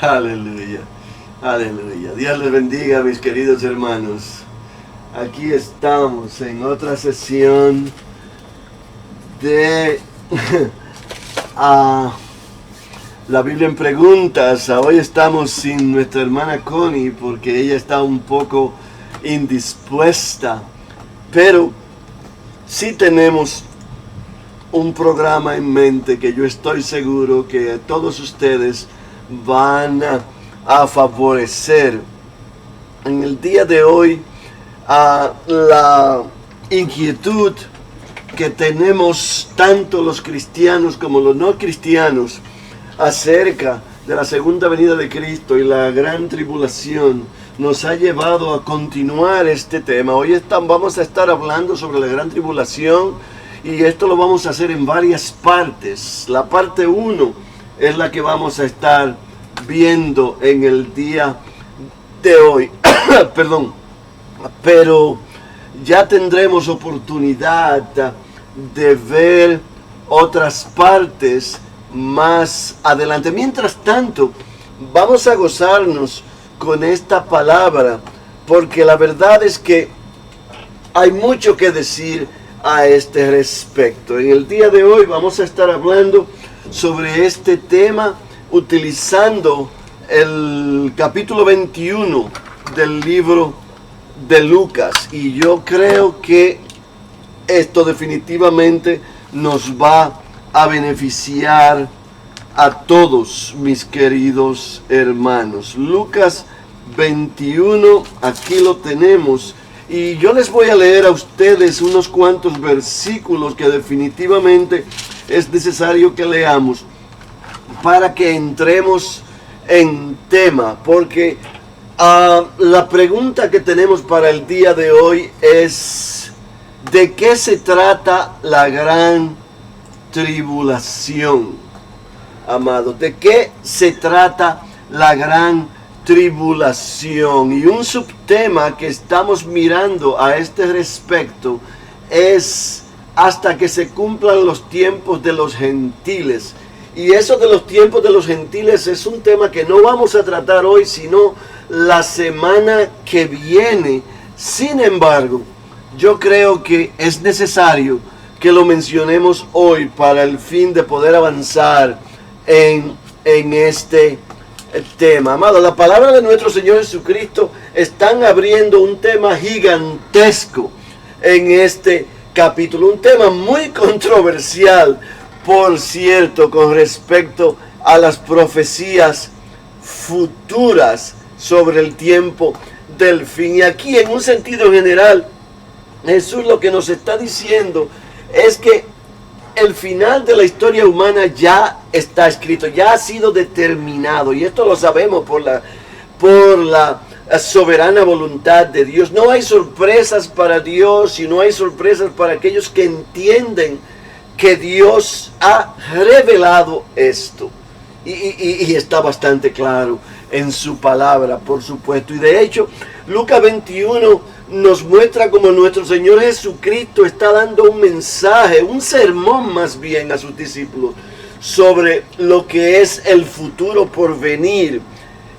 Aleluya, aleluya. Dios les bendiga, mis queridos hermanos. Aquí estamos en otra sesión de la Biblia en preguntas. Hoy estamos sin nuestra hermana Connie porque ella está un poco indispuesta, pero sí tenemos un programa en mente que yo estoy seguro que todos ustedes van a favorecer. En el día de hoy, la inquietud que tenemos tanto los cristianos como los no cristianos acerca de la segunda venida de Cristo y la gran tribulación nos ha llevado a continuar este tema. Hoy vamos a estar hablando sobre la gran tribulación y esto lo vamos a hacer en varias partes. La parte 1 es la que vamos a estar viendo en el día de hoy. Perdón. Pero ya tendremos oportunidad de ver otras partes más adelante. Mientras tanto, vamos a gozarnos con esta palabra, porque la verdad es que hay mucho que decir a este respecto. En el día de hoy vamos a estar hablando sobre este tema utilizando el capítulo 21 del libro de Lucas, y yo creo que esto definitivamente nos va a beneficiar a todos, mis queridos hermanos. Lucas 21, aquí lo tenemos, y yo les voy a leer a ustedes unos cuantos versículos que definitivamente es necesario que leamos para que entremos en tema, porque la pregunta que tenemos para el día de hoy es: ¿de qué se trata la gran tribulación? Amados, ¿de qué se trata la gran tribulación? Y un subtema que estamos mirando a este respecto es hasta que se cumplan los tiempos de los gentiles. Y eso de los tiempos de los gentiles es un tema que no vamos a tratar hoy, sino la semana que viene. Sin embargo, yo creo que es necesario que lo mencionemos hoy para el fin de poder avanzar en este tema. Amado, la palabra de nuestro Señor Jesucristo están abriendo un tema gigantesco en este capítulo, un tema muy controversial, por cierto, con respecto a las profecías futuras sobre el tiempo del fin. Y aquí, en un sentido general, Jesús lo que nos está diciendo es que el final de la historia humana ya está escrito, ya ha sido determinado, y esto lo sabemos por la soberana voluntad de Dios. No hay sorpresas para Dios, y no hay sorpresas para aquellos que entienden que Dios ha revelado esto, y está bastante claro en su palabra, por supuesto. Y de hecho, Lucas 21 nos muestra cómo nuestro Señor Jesucristo está dando un mensaje, un sermón más bien, a sus discípulos sobre lo que es el futuro por venir.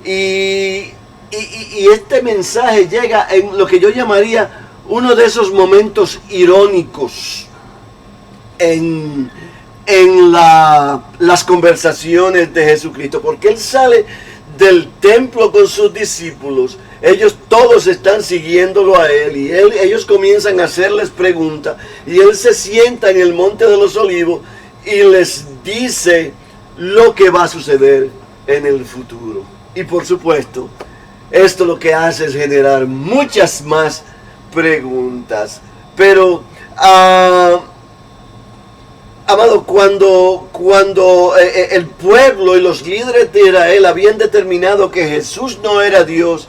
Y este mensaje llega en lo que yo llamaría uno de esos momentos irónicos en las conversaciones de Jesucristo, porque Él sale del templo con sus discípulos. Ellos todos están siguiéndolo a Él, y ellos comienzan a hacerles preguntas, y Él se sienta en el monte de los olivos y les dice lo que va a suceder en el futuro. Y por supuesto, esto lo que hace es generar muchas más preguntas. Pero amado, cuando el pueblo y los líderes de Israel habían determinado que Jesús no era Dios,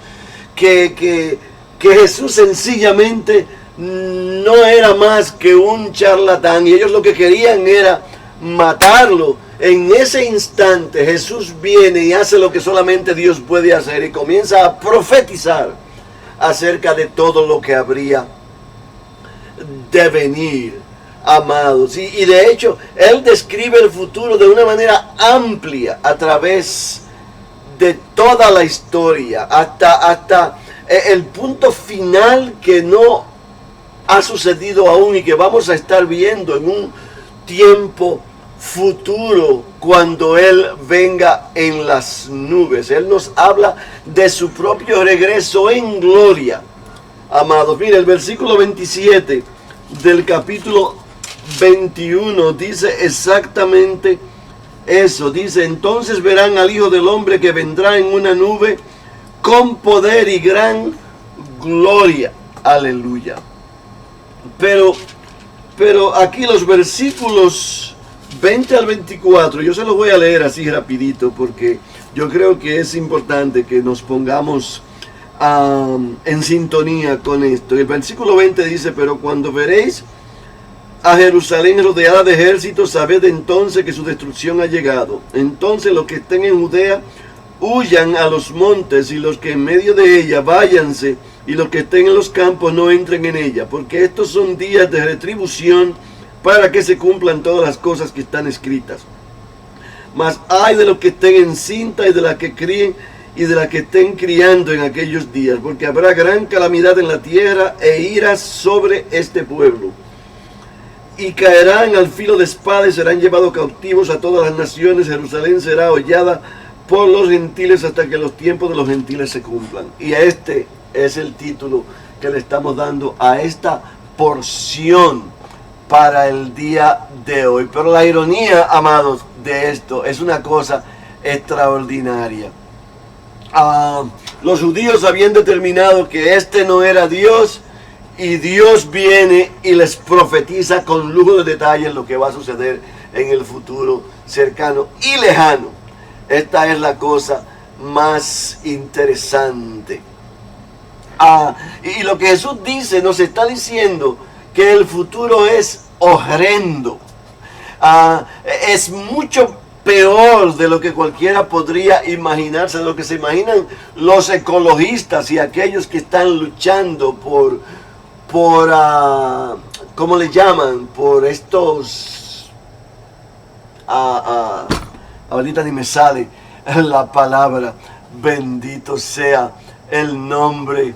que Jesús sencillamente no era más que un charlatán, y ellos lo que querían era matarlo, en ese instante Jesús viene y hace lo que solamente Dios puede hacer, y comienza a profetizar acerca de todo lo que habría de venir, amados. Y de hecho, Él describe el futuro de una manera amplia a través de toda la historia, hasta el punto final que no ha sucedido aún y que vamos a estar viendo en un tiempo futuro cuando Él venga en las nubes. Él nos habla de su propio regreso en gloria. Amados, mire, el versículo 27 del capítulo 21 dice exactamente eso. Dice: entonces verán al Hijo del Hombre que vendrá en una nube con poder y gran gloria. Aleluya. Pero aquí los versículos 20 al 24, yo se los voy a leer así rapidito porque yo creo que es importante que nos pongamos en sintonía con esto. El versículo 20 dice: pero cuando veréis a Jerusalén rodeada de ejércitos, sabed entonces que su destrucción ha llegado. Entonces los que estén en Judea huyan a los montes, y los que en medio de ella váyanse, y los que estén en los campos no entren en ella, porque estos son días de retribución, para que se cumplan todas las cosas que están escritas. Mas ay de los que estén en cinta y de las que críen y de las que estén criando en aquellos días, porque habrá gran calamidad en la tierra e ira sobre este pueblo. Y caerán al filo de espada y serán llevados cautivos a todas las naciones. Jerusalén será hollada por los gentiles hasta que los tiempos de los gentiles se cumplan. Y este es el título que le estamos dando a esta porción para el día de hoy. Pero la ironía, amados, de esto es una cosa extraordinaria. Los judíos habían determinado que este no era Dios, y Dios viene y les profetiza con lujo de detalles lo que va a suceder en el futuro cercano y lejano. Esta es la cosa más interesante. Y lo que Jesús dice, nos está diciendo que el futuro es horrendo. Es mucho peor de lo que cualquiera podría imaginarse, de lo que se imaginan los ecologistas y aquellos que están luchando por ¿cómo le llaman? Por estos, ahorita ni me sale la palabra, bendito sea el nombre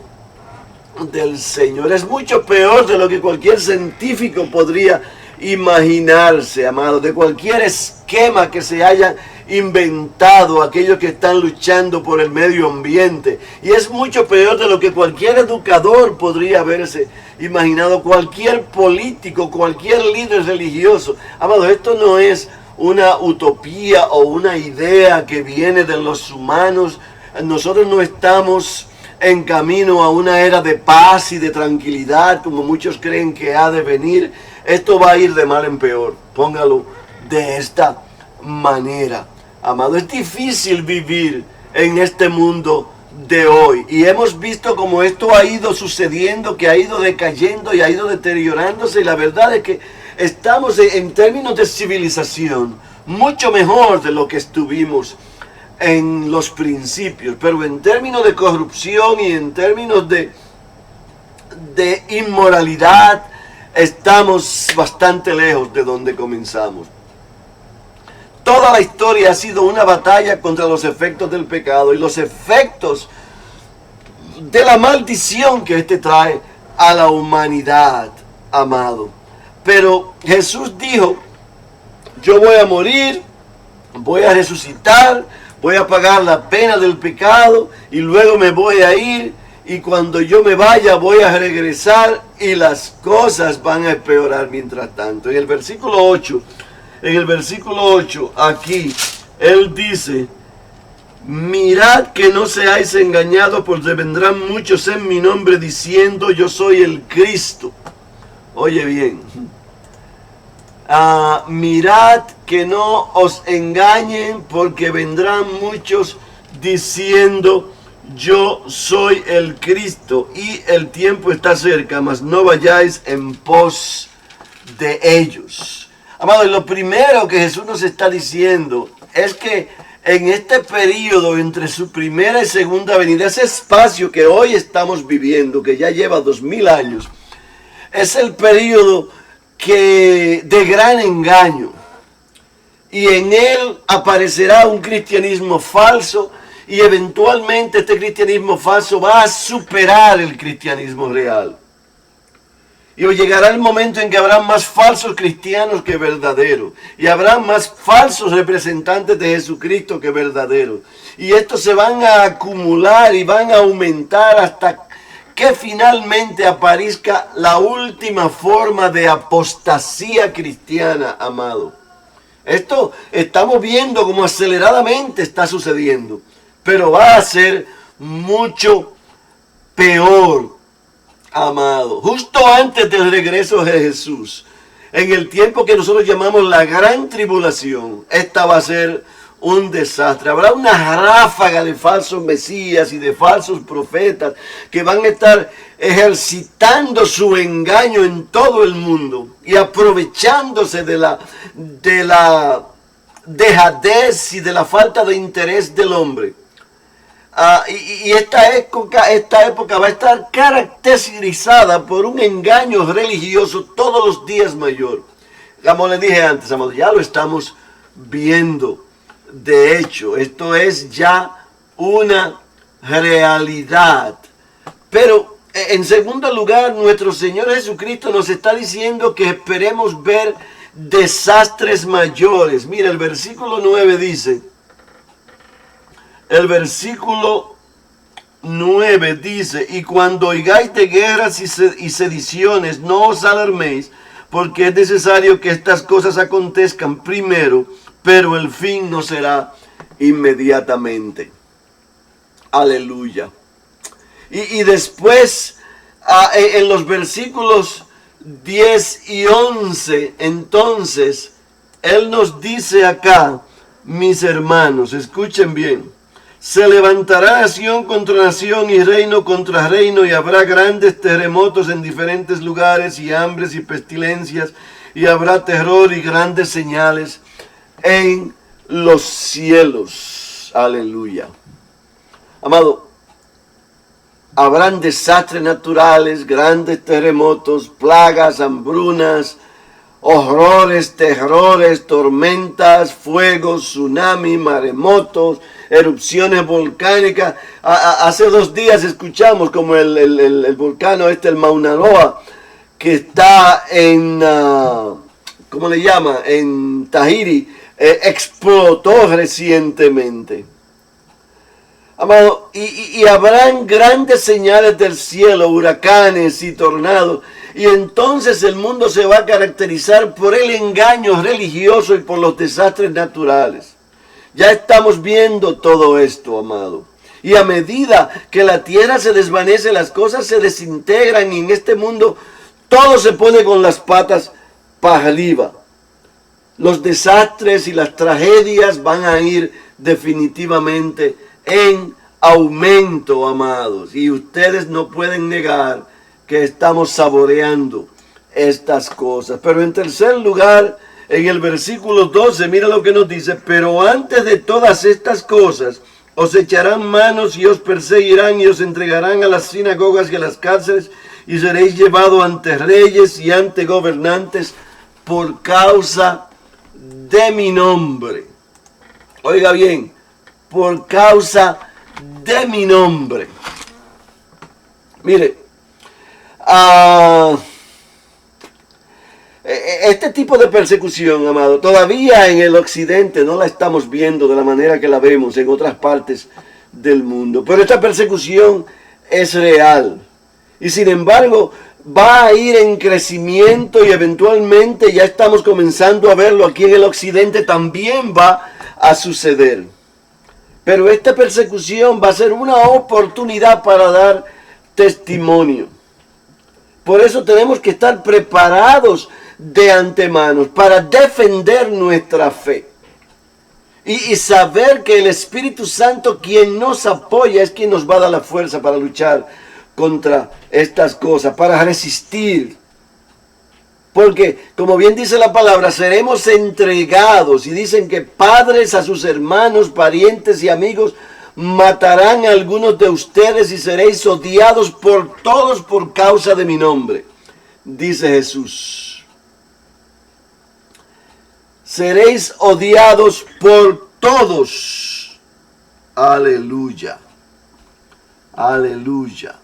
del Señor. Es mucho peor de lo que cualquier científico podría imaginarse, amado, de cualquier esquema que se haya inventado aquellos que están luchando por el medio ambiente, y es mucho peor de lo que cualquier educador podría haberse imaginado, cualquier político, cualquier líder religioso. Amado, esto no es una utopía o una idea que viene de los humanos. Nosotros no estamos en camino a una era de paz y de tranquilidad como muchos creen que ha de venir. Esto va a ir de mal en peor, póngalo de esta manera. Amado, es difícil vivir en este mundo de hoy, y hemos visto cómo esto ha ido sucediendo, que ha ido decayendo y ha ido deteriorándose, y la verdad es que estamos en términos de civilización mucho mejor de lo que estuvimos en los principios, pero en términos de corrupción y en términos de inmoralidad estamos bastante lejos de donde comenzamos. Toda la historia ha sido una batalla contra los efectos del pecado y los efectos de la maldición que éste trae a la humanidad, amado. Pero Jesús dijo: yo voy a morir, voy a resucitar, voy a pagar la pena del pecado y luego me voy a ir, y cuando yo me vaya voy a regresar y las cosas van a empeorar mientras tanto. En el versículo 8, aquí, Él dice: mirad que no seáis engañados, porque vendrán muchos en mi nombre diciendo yo soy el Cristo. Oye bien, mirad que no os engañen, porque vendrán muchos diciendo yo soy el Cristo, y el tiempo está cerca, mas no vayáis en pos de ellos. Amados, lo primero que Jesús nos está diciendo es que en este periodo entre su primera y segunda venida, ese espacio que hoy estamos viviendo, que ya lleva 2000 años, es el periodo de gran engaño, y en él aparecerá un cristianismo falso, y eventualmente este cristianismo falso va a superar el cristianismo real. Y llegará el momento en que habrá más falsos cristianos que verdaderos. Y habrá más falsos representantes de Jesucristo que verdaderos. Y estos se van a acumular y van a aumentar hasta que finalmente aparezca la última forma de apostasía cristiana, amado. Esto estamos viendo como aceleradamente está sucediendo. Pero va a ser mucho peor, amado. Justo antes del regreso de Jesús, en el tiempo que nosotros llamamos la gran tribulación, esta va a ser un desastre. Habrá una ráfaga de falsos mesías y de falsos profetas que van a estar ejercitando su engaño en todo el mundo y aprovechándose de la dejadez y de la falta de interés del hombre. Y esta época va a estar caracterizada por un engaño religioso todos los días mayor. Como les dije antes, amado, ya lo estamos viendo. De hecho, esto es ya una realidad. Pero en segundo lugar, nuestro Señor Jesucristo nos está diciendo que esperemos ver desastres mayores. Mira, el versículo 9 dice... El versículo 9 dice, y cuando oigáis de guerras y sediciones, no os alarméis, porque es necesario que estas cosas acontezcan primero, pero el fin no será inmediatamente. Aleluya. Y después, en los versículos 10 y 11, entonces, Él nos dice acá, mis hermanos, escuchen bien. Se levantará nación contra nación y reino contra reino, y habrá grandes terremotos en diferentes lugares, y hambres y pestilencias, y habrá terror y grandes señales en los cielos. Aleluya. Amado, habrán desastres naturales, grandes terremotos, plagas, hambrunas, horrores, terrores, tormentas, fuegos, tsunamis, maremotos, erupciones volcánicas. Hace 2 días escuchamos como el volcán el Mauna Loa, que está en, ¿cómo le llama? En Tahiti, explotó recientemente. Amado, y habrán grandes señales del cielo, huracanes y tornados. Y entonces el mundo se va a caracterizar por el engaño religioso y por los desastres naturales. Ya estamos viendo todo esto, amado. Y a medida que la tierra se desvanece, las cosas se desintegran y en este mundo todo se pone con las patas para arriba. Los desastres y las tragedias van a ir definitivamente en aumento, amados. Y ustedes no pueden negar que estamos saboreando estas cosas. Pero en tercer lugar, en el versículo 12, mira lo que nos dice: pero antes de todas estas cosas, os echarán manos y os perseguirán y os entregarán a las sinagogas y a las cárceles, y seréis llevados ante reyes y ante gobernantes por causa de mi nombre. Oiga bien, por causa de mi nombre. Mire, este tipo de persecución, amado, todavía en el occidente no la estamos viendo de la manera que la vemos en otras partes del mundo. Pero esta persecución es real. Y sin embargo, va a ir en crecimiento y eventualmente ya estamos comenzando a verlo aquí en el occidente, también va a suceder. Pero esta persecución va a ser una oportunidad para dar testimonio. Por eso tenemos que estar preparados de antemano para defender nuestra fe. Y saber que el Espíritu Santo, quien nos apoya, es quien nos va a dar la fuerza para luchar contra estas cosas, para resistir. Porque, como bien dice la palabra, seremos entregados. Y dicen que padres a sus hermanos, parientes y amigos matarán a algunos de ustedes y seréis odiados por todos por causa de mi nombre, dice Jesús. Seréis odiados por todos Aleluya. Aleluya.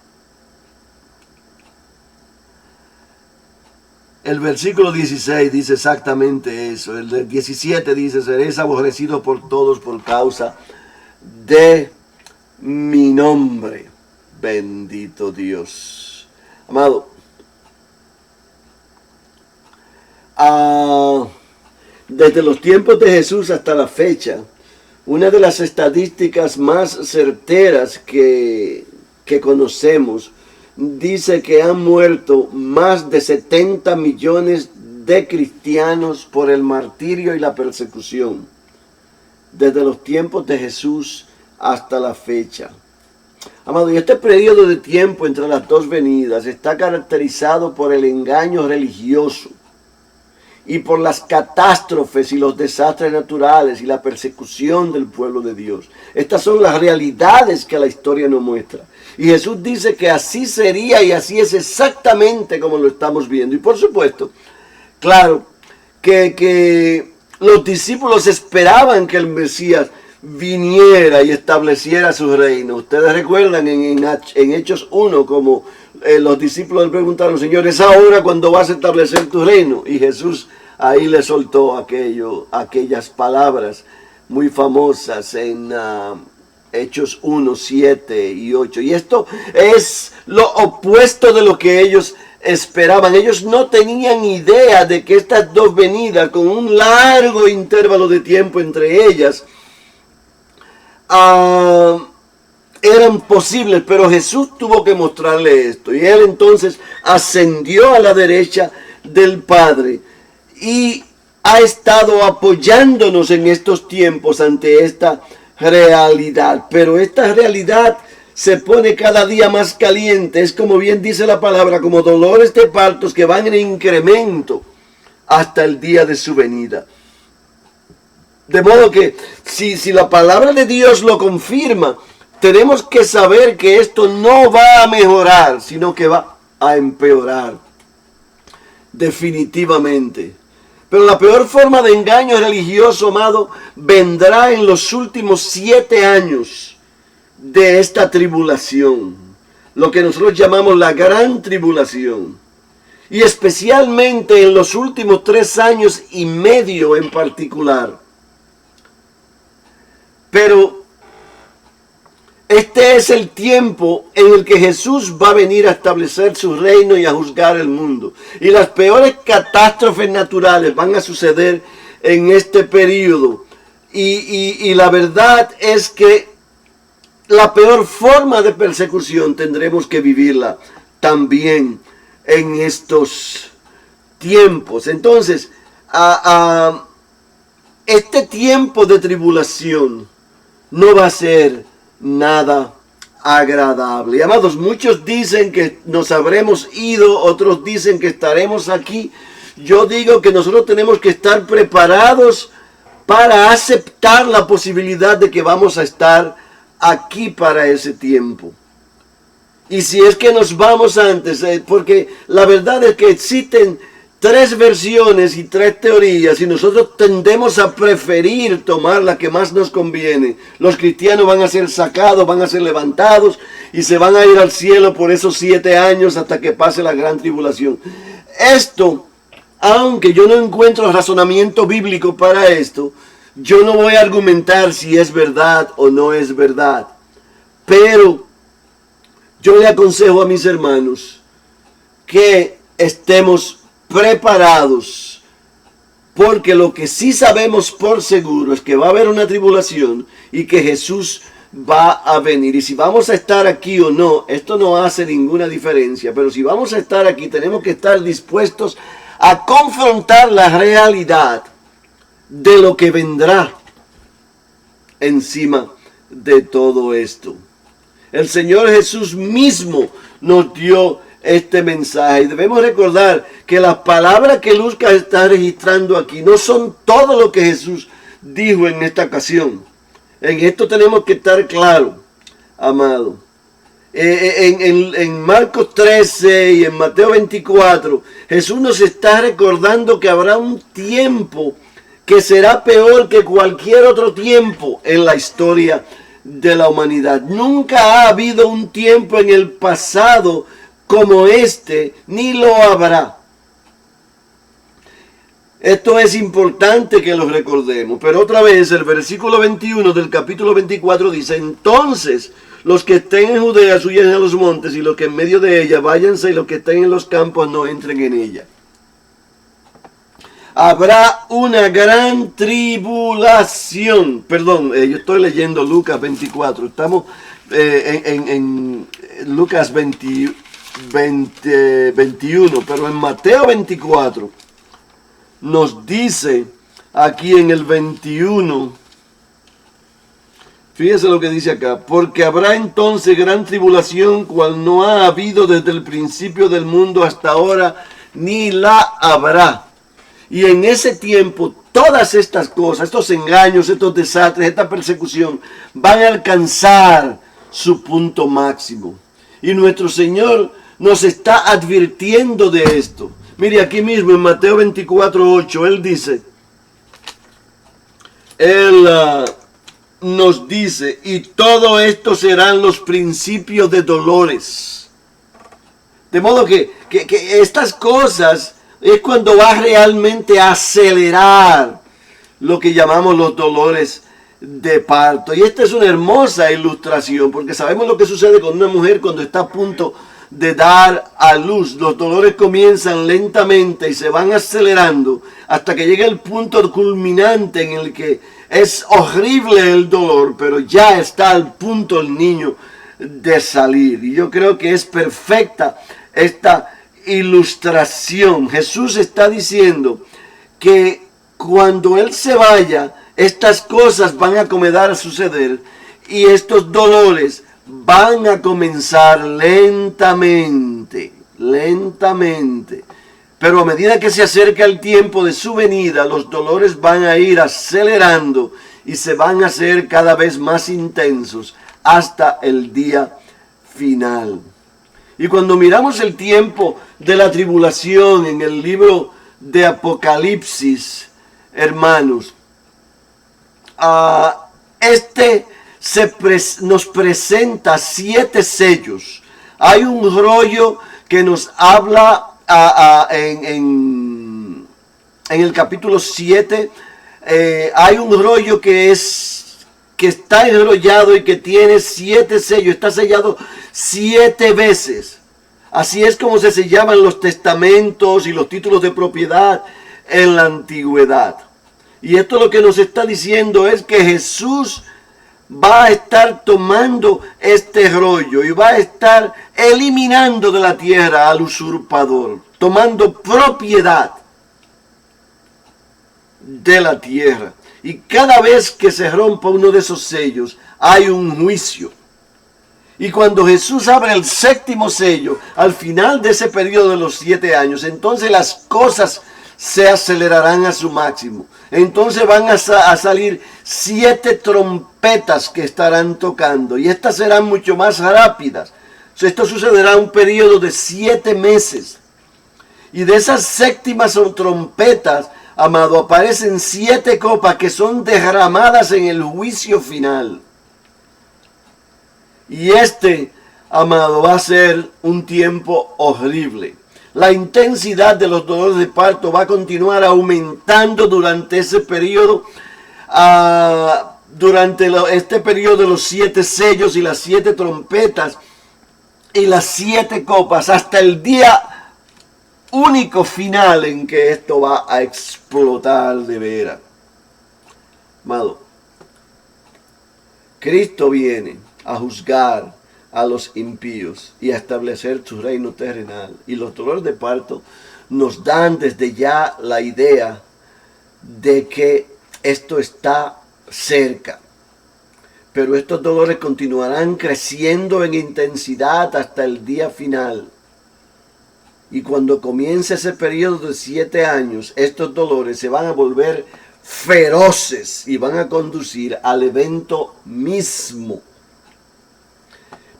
El versículo 16 dice exactamente eso. El 17 dice, seréis aborrecidos por todos por causa de mi nombre. Bendito Dios. Amado, desde los tiempos de Jesús hasta la fecha, una de las estadísticas más certeras que conocemos dice que han muerto más de 70 millones de cristianos por el martirio y la persecución, desde los tiempos de Jesús hasta la fecha. Amado, y este periodo de tiempo entre las dos venidas está caracterizado por el engaño religioso y por las catástrofes y los desastres naturales y la persecución del pueblo de Dios. Estas son las realidades que la historia nos muestra. Y Jesús dice que así sería y así es exactamente como lo estamos viendo. Y por supuesto, claro, que los discípulos esperaban que el Mesías viniera y estableciera su reino. Ustedes recuerdan en Hechos 1 como los discípulos le preguntaron, Señor, ¿es ahora cuando vas a establecer tu reino? Y Jesús ahí le soltó aquellas palabras muy famosas en Hechos 1, 7 y 8. Y esto es lo opuesto de lo que ellos esperaban. Ellos no tenían idea de que estas dos venidas, con un largo intervalo de tiempo entre ellas, eran posibles, pero Jesús tuvo que mostrarle esto. Y él entonces ascendió a la derecha del Padre y ha estado apoyándonos en estos tiempos ante esta realidad. Pero esta realidad se pone cada día más caliente. Es como bien dice la palabra, como dolores de partos que van en incremento hasta el día de su venida. De modo que si la palabra de Dios lo confirma, tenemos que saber que esto no va a mejorar, sino que va a empeorar. Definitivamente. Pero la peor forma de engaño religioso, amado, vendrá en los últimos 7 años de esta tribulación. Lo que nosotros llamamos la gran tribulación. Y especialmente en los últimos 3 años y medio en particular. Pero este es el tiempo en el que Jesús va a venir a establecer su reino y a juzgar el mundo. Y las peores catástrofes naturales van a suceder en este periodo. Y la verdad es que la peor forma de persecución tendremos que vivirla también en estos tiempos. Entonces, este tiempo de tribulación no va a ser nada agradable. Y amados, muchos dicen que nos habremos ido, otros dicen que estaremos aquí. Yo digo que nosotros tenemos que estar preparados para aceptar la posibilidad de que vamos a estar aquí para ese tiempo. Y si es que nos vamos antes, porque la verdad es que existen 3 versiones y 3 teorías y nosotros tendemos a preferir tomar la que más nos conviene. Los cristianos van a ser sacados, van a ser levantados y se van a ir al cielo por esos 7 años hasta que pase la gran tribulación. Esto, aunque yo no encuentro razonamiento bíblico para esto, yo no voy a argumentar si es verdad o no es verdad. Pero yo le aconsejo a mis hermanos que estemos preparados, porque lo que sí sabemos por seguro es que va a haber una tribulación y que Jesús va a venir. Y si vamos a estar aquí o no, esto no hace ninguna diferencia, pero si vamos a estar aquí tenemos que estar dispuestos a confrontar la realidad de lo que vendrá encima de todo esto. El Señor Jesús mismo nos dio este mensaje. Y debemos recordar que las palabras que Lucas está registrando aquí no son todo lo que Jesús dijo en esta ocasión. En esto tenemos que estar claros, amado. En Marcos 13 y en Mateo 24, Jesús nos está recordando que habrá un tiempo que será peor que cualquier otro tiempo en la historia de la humanidad. Nunca ha habido un tiempo en el pasado como este, ni lo habrá. Esto es importante que lo recordemos. Pero otra vez el versículo 21 del capítulo 24 dice: entonces los que estén en Judea huyan a los montes, y los que en medio de ella váyanse, y los que estén en los campos no entren en ella. Habrá una gran tribulación. Perdón, yo estoy leyendo Lucas 24. Estamos en Lucas 21, pero en Mateo 24 nos dice aquí en el 21, fíjese lo que dice acá: porque habrá entonces gran tribulación, cual no ha habido desde el principio del mundo hasta ahora, ni la habrá. Y en ese tiempo, todas estas cosas, estos engaños, estos desastres, esta persecución, van a alcanzar su punto máximo. Y nuestro Señor nos está advirtiendo de esto. Mire, aquí mismo en Mateo 24:8, Él dice, nos dice: y todo esto serán los principios de dolores. De modo que estas cosas es cuando va realmente a acelerar lo que llamamos los dolores de parto. Y esta es una hermosa ilustración, porque sabemos lo que sucede con una mujer cuando está a punto de dar a luz. Los dolores comienzan lentamente y se van acelerando hasta que llega el punto culminante en el que es horrible el dolor, pero ya está al punto el niño de salir. Y yo creo que es perfecta esta ilustración. Jesús está diciendo que cuando Él se vaya, estas cosas van a comenzar a suceder y estos dolores van a comenzar lentamente, pero a medida que se acerca el tiempo de su venida, los dolores van a ir acelerando y se van a hacer cada vez más intensos hasta el día final. Y cuando miramos el tiempo de la tribulación en el libro de Apocalipsis, hermanos, nos presenta 7 sellos. Hay un rollo que nos habla en el capítulo 7. Hay un rollo que está enrollado y que tiene 7 sellos. Está sellado 7 veces. Así es como se sellaban los testamentos y los títulos de propiedad en la antigüedad. Y esto lo que nos está diciendo es que Jesús va a estar tomando este rollo y va a estar eliminando de la tierra al usurpador, tomando propiedad de la tierra. Y cada vez que se rompa uno de esos sellos, hay un juicio. Y cuando Jesús abre el 7º sello, al final de ese periodo de los 7 años, entonces las cosas se acelerarán a su máximo. Entonces van a salir 7 trompetas que estarán tocando. Y estas serán mucho más rápidas. Esto sucederá en un periodo de 7 meses. Y de esas 7º trompetas, amado, aparecen 7 copas que son derramadas en el juicio final. Y amado, va a ser un tiempo horrible. La intensidad de los dolores de parto va a continuar aumentando durante ese periodo, este periodo de los 7 sellos y las 7 trompetas y las 7 copas, hasta el día único final en que esto va a explotar de veras. Amado, Cristo viene a juzgar a los impíos y a establecer su reino terrenal. Y los dolores de parto nos dan desde ya la idea de que esto está cerca. Pero estos dolores continuarán creciendo en intensidad hasta el día final. Y cuando comience ese periodo de 7 años, estos dolores se van a volver feroces y van a conducir al evento mismo.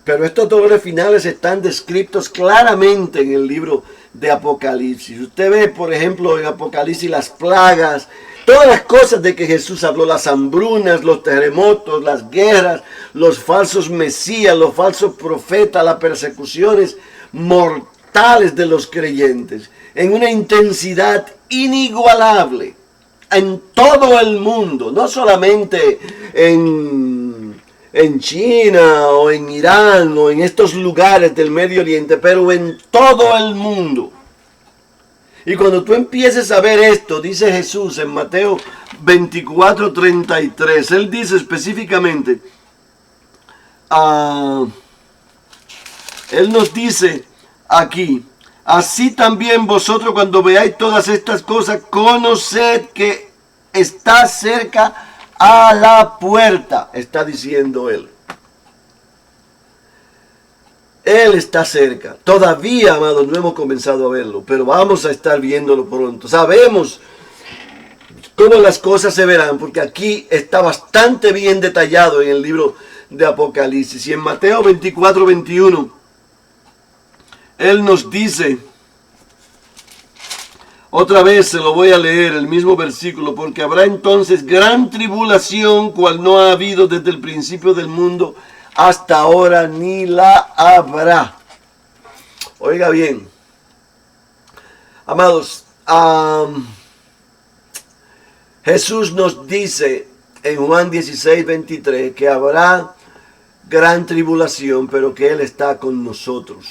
Pero estos dolores finales están descritos claramente en el libro de Apocalipsis. Usted ve, por ejemplo, en Apocalipsis las plagas, todas las cosas de que Jesús habló, las hambrunas, los terremotos, las guerras, los falsos mesías, los falsos profetas, las persecuciones mortales de los creyentes, en una intensidad inigualable en todo el mundo, no solamente en China o en Irán o en estos lugares del Medio Oriente, pero en todo el mundo. Y cuando tú empieces a ver esto, dice Jesús en Mateo 24:33, Él dice específicamente, Él nos dice aquí, así también vosotros cuando veáis todas estas cosas, conoced que está cerca a la puerta, está diciendo Él. Él está cerca. Todavía, amados, no hemos comenzado a verlo, pero vamos a estar viéndolo pronto. Sabemos cómo las cosas se verán, porque aquí está bastante bien detallado en el libro de Apocalipsis. Y en Mateo 24:21, Él nos dice, otra vez se lo voy a leer, el mismo versículo, porque habrá entonces gran tribulación, cual no ha habido desde el principio del mundo hasta ahora, ni la habrá. Oiga bien, amados, Jesús nos dice en Juan 16:23 que habrá gran tribulación, pero que Él está con nosotros.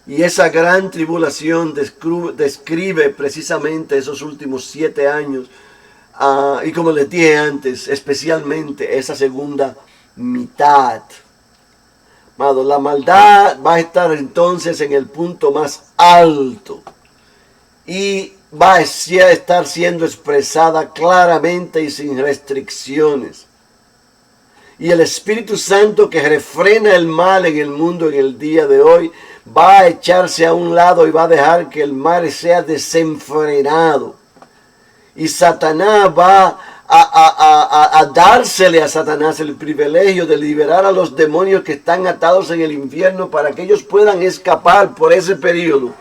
Y esa gran tribulación describe precisamente esos últimos 7 años. Y como les dije antes, especialmente esa segunda mitad. Amado, la maldad va a estar entonces en el punto más alto. Y va a estar siendo expresada claramente y sin restricciones. Y el Espíritu Santo que refrena el mal en el mundo en el día de hoy, va a echarse a un lado y va a dejar que el mal sea desenfrenado. Y Satanás va a dársele a Satanás el privilegio de liberar a los demonios que están atados en el infierno para que ellos puedan escapar por ese periodo.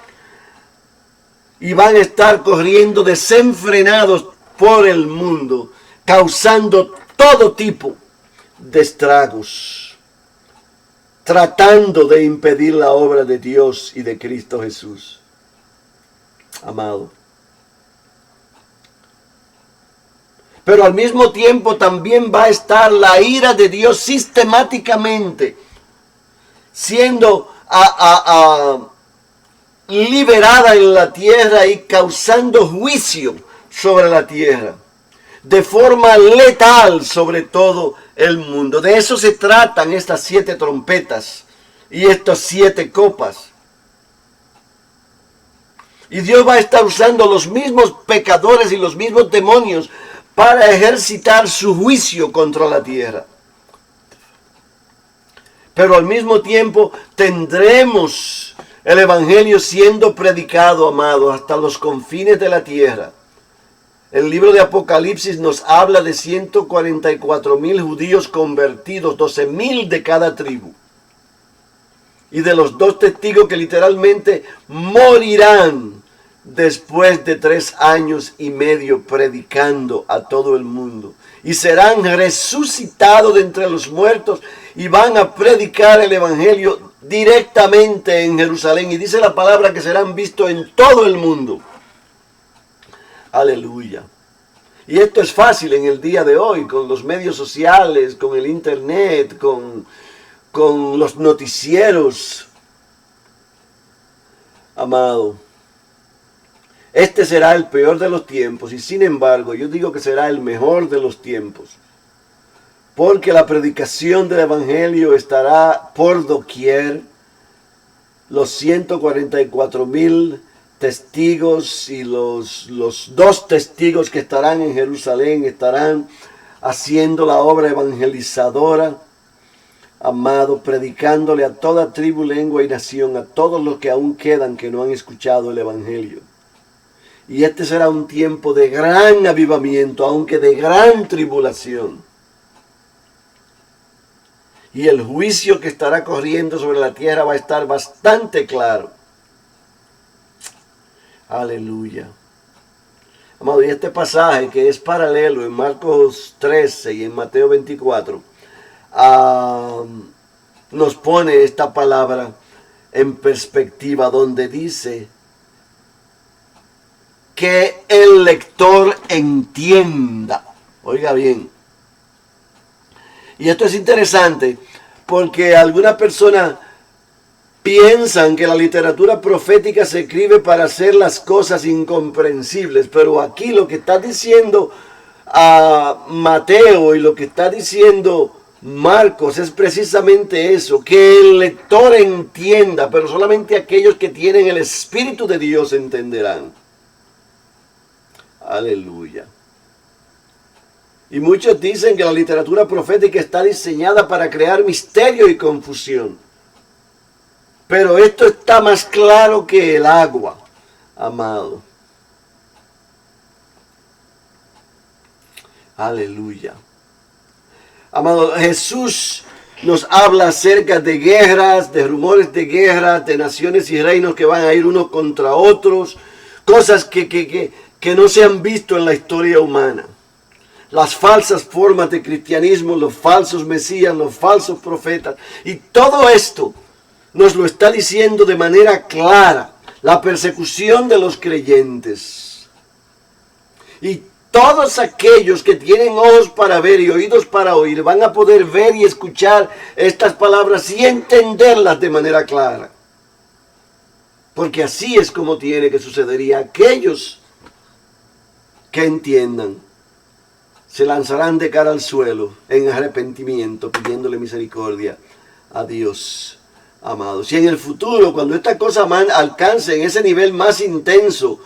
Y van a estar corriendo desenfrenados por el mundo, causando todo tipo de estragos, tratando de impedir la obra de Dios y de Cristo Jesús. Amado. Pero al mismo tiempo también va a estar la ira de Dios sistemáticamente siendo liberada en la tierra y causando juicio sobre la tierra, de forma letal sobre todo el mundo. De eso se tratan estas 7 trompetas y estas 7 copas. Y Dios va a estar usando los mismos pecadores y los mismos demonios para ejercitar su juicio contra la tierra. Pero al mismo tiempo tendremos el Evangelio siendo predicado, amados, hasta los confines de la tierra. El libro de Apocalipsis nos habla de 144,000 judíos convertidos, 12,000 de cada tribu. Y de los 2 testigos que literalmente morirán después de 3 años y medio predicando a todo el mundo. Y serán resucitados de entre los muertos y van a predicar el Evangelio directamente en Jerusalén. Y dice la palabra que serán vistos en todo el mundo. Aleluya. Y esto es fácil en el día de hoy, con los medios sociales, con el internet, con los noticieros. Amado, este será el peor de los tiempos y sin embargo yo digo que será el mejor de los tiempos. Porque la predicación del Evangelio estará por doquier. Los 144,000 testigos y los 2 testigos que estarán en Jerusalén estarán haciendo la obra evangelizadora, amado, predicándole a toda tribu, lengua y nación, a todos los que aún quedan que no han escuchado el Evangelio. Y este será un tiempo de gran avivamiento, aunque de gran tribulación. Y el juicio que estará corriendo sobre la tierra va a estar bastante claro. Aleluya. Amado, y este pasaje que es paralelo en Marcos 13 y en Mateo 24, nos pone esta palabra en perspectiva, donde dice que el lector entienda. Oiga bien. Y esto es interesante porque algunas personas piensan que la literatura profética se escribe para hacer las cosas incomprensibles, pero aquí lo que está diciendo Mateo y lo que está diciendo Marcos es precisamente eso, que el lector entienda, pero solamente aquellos que tienen el Espíritu de Dios entenderán. Aleluya. Y muchos dicen que la literatura profética está diseñada para crear misterio y confusión. Pero esto está más claro que el agua, amado. Aleluya. Amado, Jesús nos habla acerca de guerras, de rumores de guerras, de naciones y reinos que van a ir unos contra otros. Cosas que no se han visto en la historia humana. Las falsas formas de cristianismo, los falsos mesías, los falsos profetas. Y todo esto nos lo está diciendo de manera clara. La persecución de los creyentes. Y todos aquellos que tienen ojos para ver y oídos para oír van a poder ver y escuchar estas palabras y entenderlas de manera clara. Porque así es como tiene que suceder. Y aquellos que entiendan se lanzarán de cara al suelo en arrepentimiento, pidiéndole misericordia a Dios, amados. Y en el futuro, cuando esta cosa alcance en ese nivel más intenso,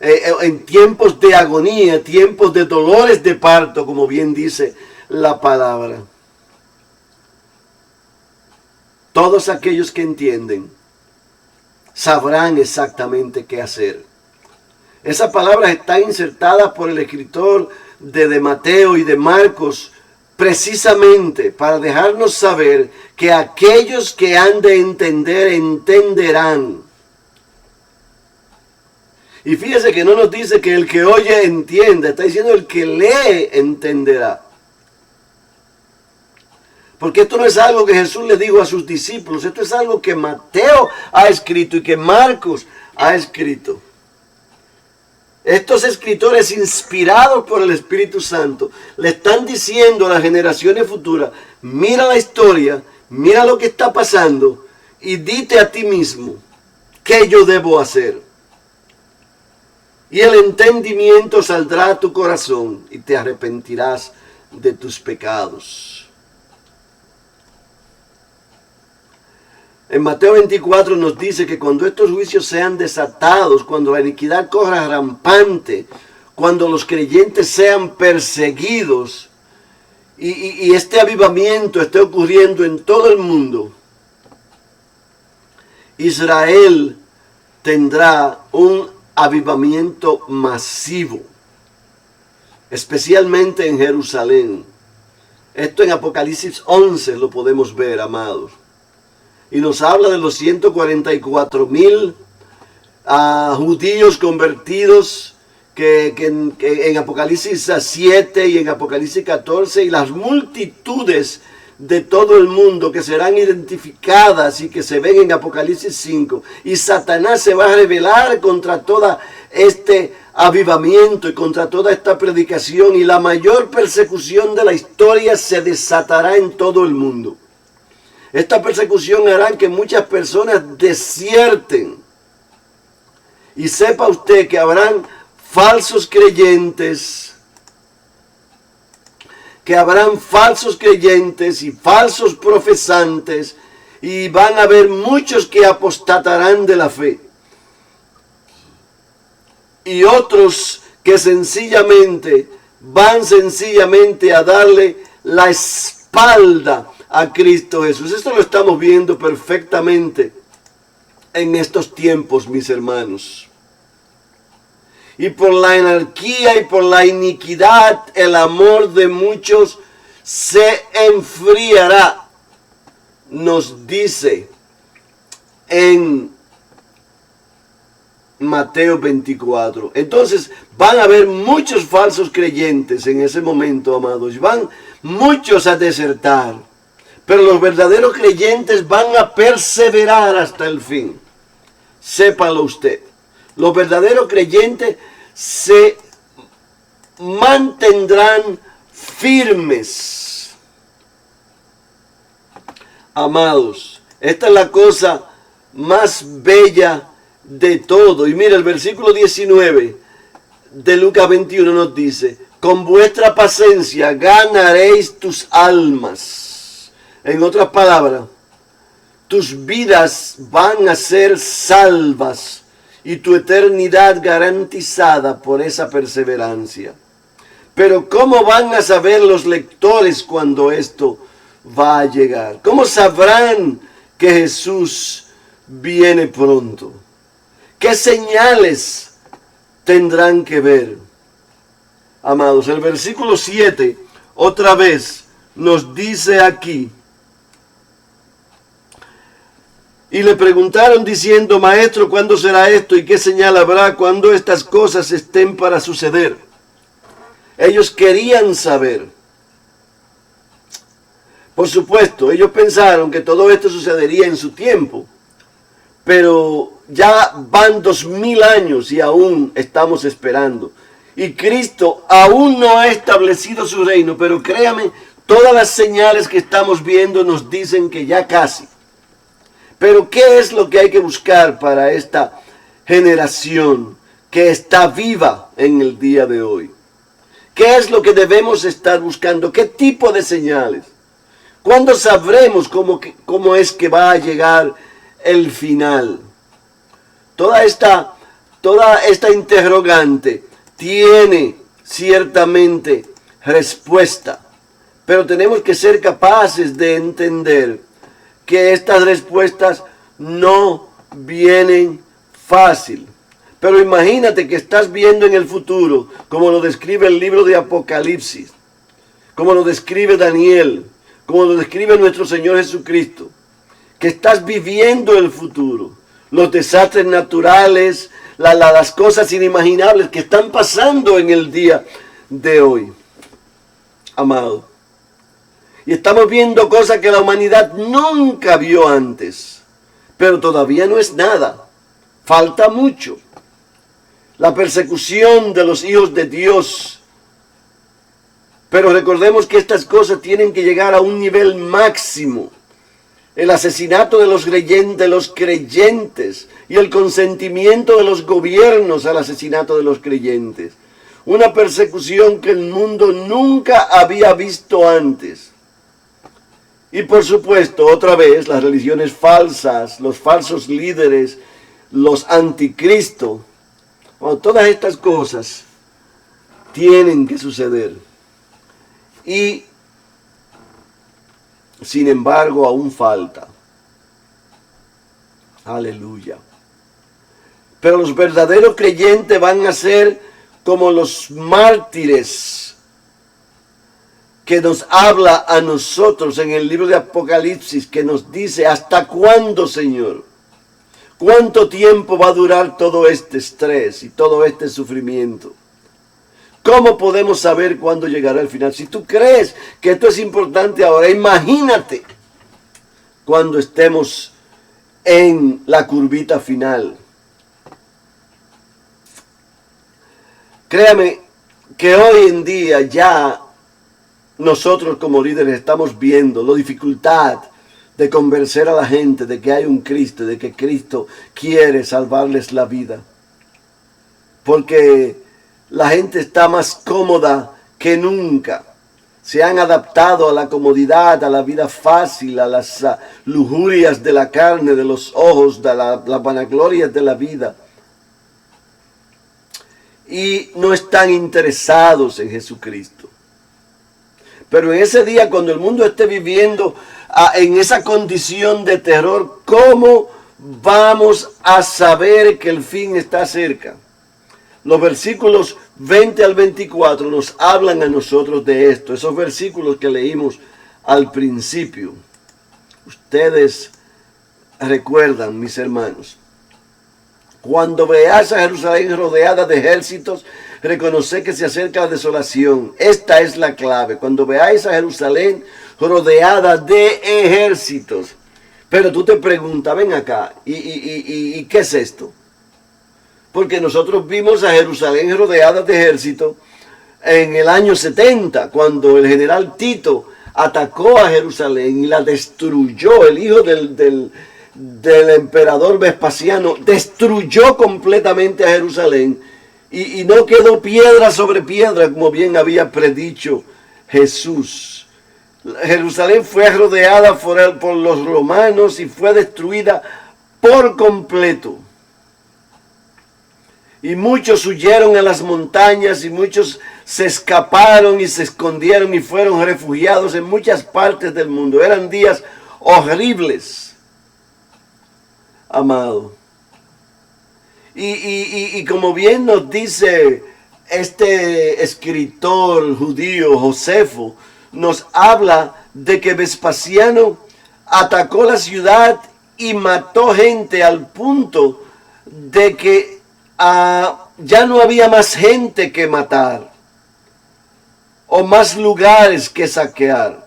en tiempos de agonía, tiempos de dolores de parto, como bien dice la palabra, todos aquellos que entienden sabrán exactamente qué hacer. Esa palabra está insertada por el escritor de Mateo y de Marcos precisamente para dejarnos saber que aquellos que han de entender, entenderán. Y fíjese que no nos dice que el que oye entienda, está diciendo el que lee entenderá. Porque esto no es algo que Jesús le dijo a sus discípulos, esto es algo que Mateo ha escrito y que Marcos ha escrito. Estos escritores inspirados por el Espíritu Santo le están diciendo a las generaciones futuras, mira la historia, mira lo que está pasando y dite a ti mismo qué yo debo hacer. Y el entendimiento saldrá a tu corazón y te arrepentirás de tus pecados. En Mateo 24 nos dice que cuando estos juicios sean desatados, cuando la iniquidad corra rampante, cuando los creyentes sean perseguidos y este avivamiento esté ocurriendo en todo el mundo, Israel tendrá un avivamiento masivo, especialmente en Jerusalén. Esto en Apocalipsis 11 lo podemos ver, amados. Y nos habla de los 144,000 judíos convertidos que en Apocalipsis 7 y en Apocalipsis 14 y las multitudes de todo el mundo que serán identificadas y que se ven en Apocalipsis 5. Y Satanás se va a rebelar contra todo este avivamiento y contra toda esta predicación, y la mayor persecución de la historia se desatará en todo el mundo. Esta persecución hará que muchas personas desierten. Y sepa usted que habrán falsos creyentes, y falsos profesantes, y van a haber muchos que apostatarán de la fe. Y otros que van sencillamente a darle la espalda a Cristo Jesús. Esto lo estamos viendo perfectamente en estos tiempos, mis hermanos. Y por la anarquía y por la iniquidad, el amor de muchos se enfriará. Nos dice en Mateo 24. Entonces van a haber muchos falsos creyentes en ese momento, amados. Van muchos a desertar. Pero los verdaderos creyentes van a perseverar hasta el fin. Sépalo usted. Los verdaderos creyentes se mantendrán firmes. Amados, esta es la cosa más bella de todo. Y mira, el versículo 19 de Lucas 21 nos dice: con vuestra paciencia ganaréis tus almas. En otras palabras, tus vidas van a ser salvas y tu eternidad garantizada por esa perseverancia. Pero ¿cómo van a saber los lectores cuando esto va a llegar? ¿Cómo sabrán que Jesús viene pronto? ¿Qué señales tendrán que ver? Amados, el versículo 7 otra vez nos dice aquí: y le preguntaron diciendo: Maestro, ¿cuándo será esto? ¿Y qué señal habrá cuando estas cosas estén para suceder? Ellos querían saber. Por supuesto, ellos pensaron que todo esto sucedería en su tiempo. Pero ya van 2000 años y aún estamos esperando. Y Cristo aún no ha establecido su reino. Pero créame, todas las señales que estamos viendo nos dicen que ya casi. Pero ¿qué es lo que hay que buscar para esta generación que está viva en el día de hoy? ¿Qué es lo que debemos estar buscando? ¿Qué tipo de señales? ¿Cuándo sabremos cómo es que va a llegar el final? Toda esta interrogante tiene ciertamente respuesta, pero tenemos que ser capaces de entender que estas respuestas no vienen fácil. Pero imagínate que estás viendo en el futuro, como lo describe el libro de Apocalipsis, como lo describe Daniel, como lo describe nuestro Señor Jesucristo, que estás viviendo el futuro, los desastres naturales, las cosas inimaginables que están pasando en el día de hoy, amado. Y estamos viendo cosas que la humanidad nunca vio antes, pero todavía no es nada, falta mucho. La persecución de los hijos de Dios. Pero recordemos que estas cosas tienen que llegar a un nivel máximo. El asesinato de los creyentes y el consentimiento de los gobiernos al asesinato de los creyentes. Una persecución que el mundo nunca había visto antes. Y por supuesto, otra vez, las religiones falsas, los falsos líderes, los anticristos. Bueno, todas estas cosas tienen que suceder. Y, sin embargo, aún falta. Aleluya. Pero los verdaderos creyentes van a ser como los mártires que nos habla a nosotros en el libro de Apocalipsis, que nos dice: ¿hasta cuándo, Señor? ¿Cuánto tiempo va a durar todo este estrés y todo este sufrimiento? ¿Cómo podemos saber cuándo llegará el final? Si tú crees que esto es importante ahora, imagínate cuando estemos en la curvita final. Créame que hoy en día ya nosotros como líderes estamos viendo la dificultad de convencer a la gente de que hay un Cristo, de que Cristo quiere salvarles la vida. Porque la gente está más cómoda que nunca. Se han adaptado a la comodidad, a la vida fácil, a las lujurias de la carne, de los ojos, de las vanaglorias de la vida. Y no están interesados en Jesucristo. Pero en ese día, cuando el mundo esté viviendo en esa condición de terror, ¿cómo vamos a saber que el fin está cerca? Los versículos 20 al 24 nos hablan a nosotros de esto. Esos versículos que leímos al principio. Ustedes recuerdan, mis hermanos, Cuando veáis a Jerusalén rodeada de ejércitos, reconoced que se acerca la desolación. Esta es la clave. Cuando veáis a Jerusalén rodeada de ejércitos. Pero tú te preguntas, ven acá, ¿y qué es esto? Porque nosotros vimos a Jerusalén rodeada de ejércitos en el año 70, cuando el general Tito atacó a Jerusalén y la destruyó. El hijo del emperador Vespasiano destruyó completamente a Jerusalén y no quedó piedra sobre piedra, como bien había predicho Jesús. Jerusalén fue rodeada por los romanos y fue destruida por completo. Y muchos huyeron a las montañas y muchos se escaparon y se escondieron y fueron refugiados en muchas partes del mundo. Eran días horribles, amado. Y como bien nos dice este escritor judío, Josefo, nos habla de que Vespasiano atacó la ciudad y mató gente al punto de que ya no había más gente que matar o más lugares que saquear.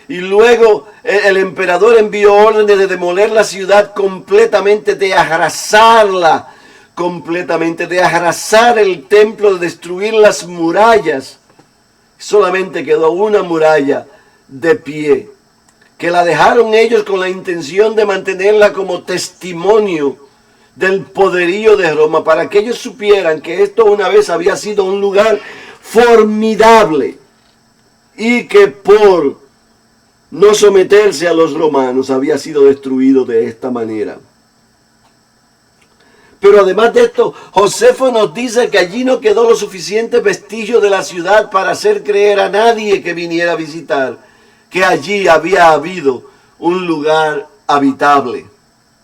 Y luego el emperador envió órdenes de demoler la ciudad completamente, de arrasarla completamente, de arrasar el templo, de destruir las murallas. Solamente quedó una muralla de pie, que la dejaron ellos con la intención de mantenerla como testimonio del poderío de Roma, para que ellos supieran que esto una vez había sido un lugar formidable y que por no someterse a los romanos había sido destruido de esta manera. Pero además de esto, Josefo nos dice que allí no quedó lo suficiente vestigio de la ciudad para hacer creer a nadie que viniera a visitar que allí había habido un lugar habitable.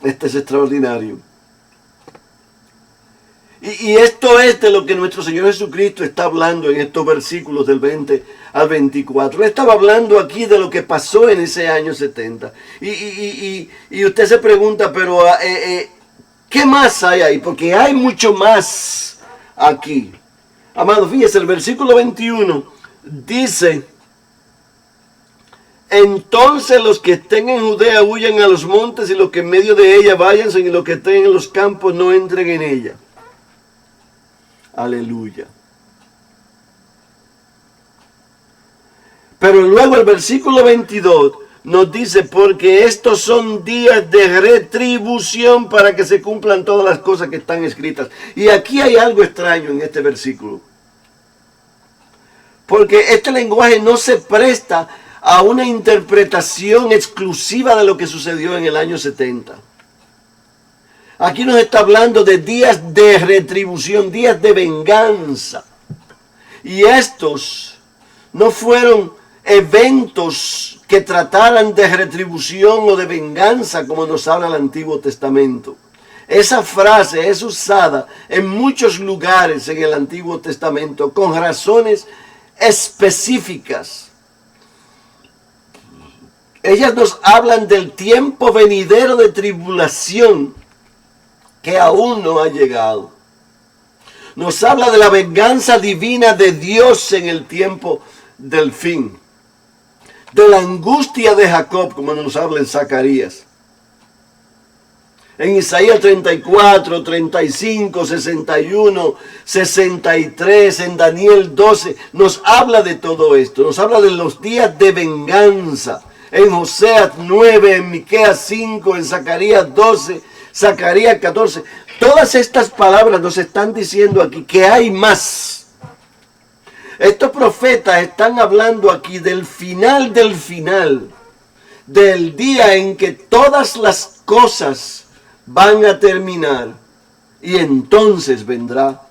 Este es extraordinario. Y esto es de lo que nuestro Señor Jesucristo está hablando en estos versículos del 20 al 24. Él estaba hablando aquí de lo que pasó en ese año 70. Y usted se pregunta, pero ¿qué más hay ahí? Porque hay mucho más aquí. Amado, fíjese, el versículo 21 dice: entonces los que estén en Judea huyan a los montes, y los que en medio de ella váyanse, y los que estén en los campos no entren en ella. Aleluya. Pero luego el versículo 22 nos dice: porque estos son días de retribución para que se cumplan todas las cosas que están escritas. Y aquí hay algo extraño en este versículo, porque este lenguaje no se presta a una interpretación exclusiva de lo que sucedió en el año 70. Aquí nos está hablando de días de retribución, días de venganza. Y estos no fueron eventos que trataran de retribución o de venganza como nos habla el Antiguo Testamento. Esa frase es usada en muchos lugares en el Antiguo Testamento con razones específicas. Ellas nos hablan del tiempo venidero de tribulación que aún no ha llegado. Nos habla de la venganza divina de Dios en el tiempo del fin. De la angustia de Jacob, como nos habla en Zacarías. En Isaías 34, 35, 61, 63, en Daniel 12, nos habla de todo esto. Nos habla de los días de venganza. En Oseas 9, en Miqueas 5, en Zacarías 12, Zacarías 14. Todas estas palabras nos están diciendo aquí que hay más. Estos profetas están hablando aquí del final, del día en que todas las cosas van a terminar, y entonces vendrá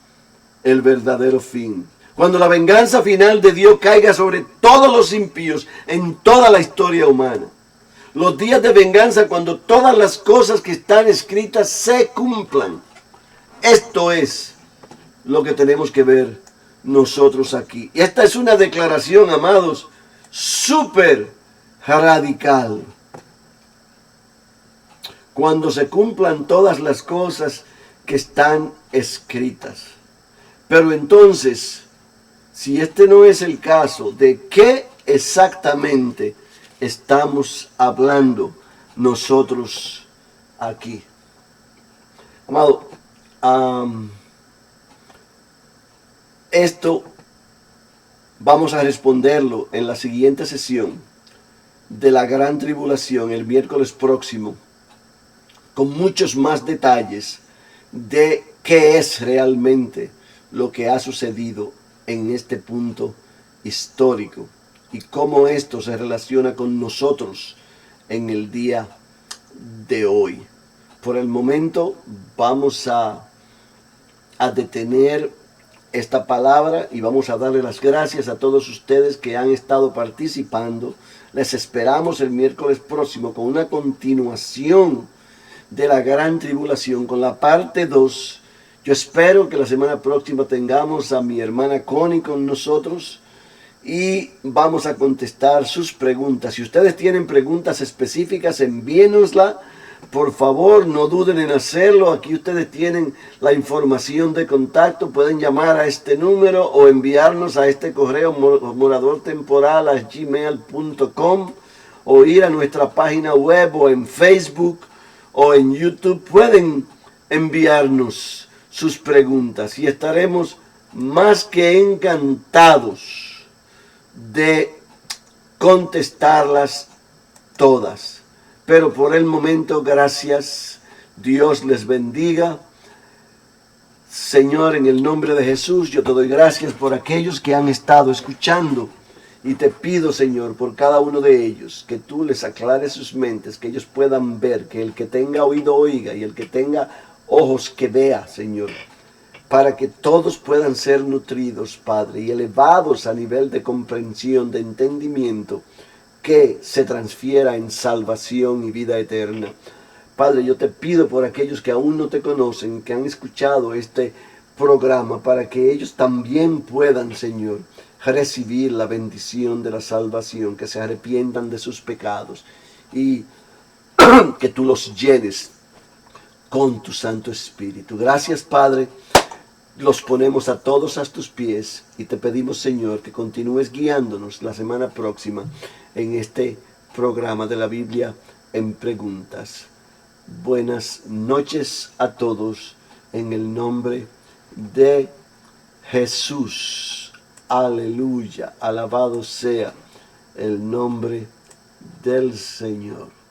el verdadero fin. Cuando la venganza final de Dios caiga sobre todos los impíos en toda la historia humana. Los días de venganza, cuando todas las cosas que están escritas se cumplan. Esto es lo que tenemos que ver nosotros aquí. Y esta es una declaración, amados, súper radical. cuando se cumplan todas las cosas que están escritas. Pero entonces, si este no es el caso, ¿de qué exactamente estamos hablando nosotros aquí? Amado, esto vamos a responderlo en la siguiente sesión de la gran tribulación el miércoles próximo, con muchos más detalles de qué es realmente lo que ha sucedido en este punto histórico y cómo esto se relaciona con nosotros en el día de hoy. Por el momento vamos a detener esta palabra y vamos a darle las gracias a todos ustedes que han estado participando. Les esperamos el miércoles próximo con una continuación de la gran tribulación, con la parte 2. Yo espero que la semana próxima tengamos a mi hermana Connie con nosotros y vamos a contestar sus preguntas. Si ustedes tienen preguntas específicas, envíenosla. Por favor, no duden en hacerlo. Aquí ustedes tienen la información de contacto. Pueden llamar a este número o enviarnos a este correo moradortemporal@gmail.com o ir a nuestra página web o en Facebook o en YouTube. Pueden enviarnos sus preguntas y estaremos más que encantados de contestarlas todas. Pero por el momento, gracias. Dios les bendiga. Señor, en el nombre de Jesús, yo te doy gracias por aquellos que han estado escuchando. Y te pido, Señor, por cada uno de ellos, que tú les aclares sus mentes, que ellos puedan ver, que el que tenga oído oiga y el que tenga ojos que vea, Señor, para que todos puedan ser nutridos, Padre, y elevados a nivel de comprensión, de entendimiento, que se transfiera en salvación y vida eterna. Padre, yo te pido por aquellos que aún no te conocen, que han escuchado este programa, para que ellos también puedan, Señor, recibir la bendición de la salvación, que se arrepientan de sus pecados y que tú los llenes con tu Santo Espíritu. Gracias, Padre. Los ponemos a todos a tus pies y te pedimos, Señor, que continúes guiándonos la semana próxima en este programa de la Biblia en Preguntas. Buenas noches a todos en el nombre de Jesús. Aleluya. Alabado sea el nombre del Señor.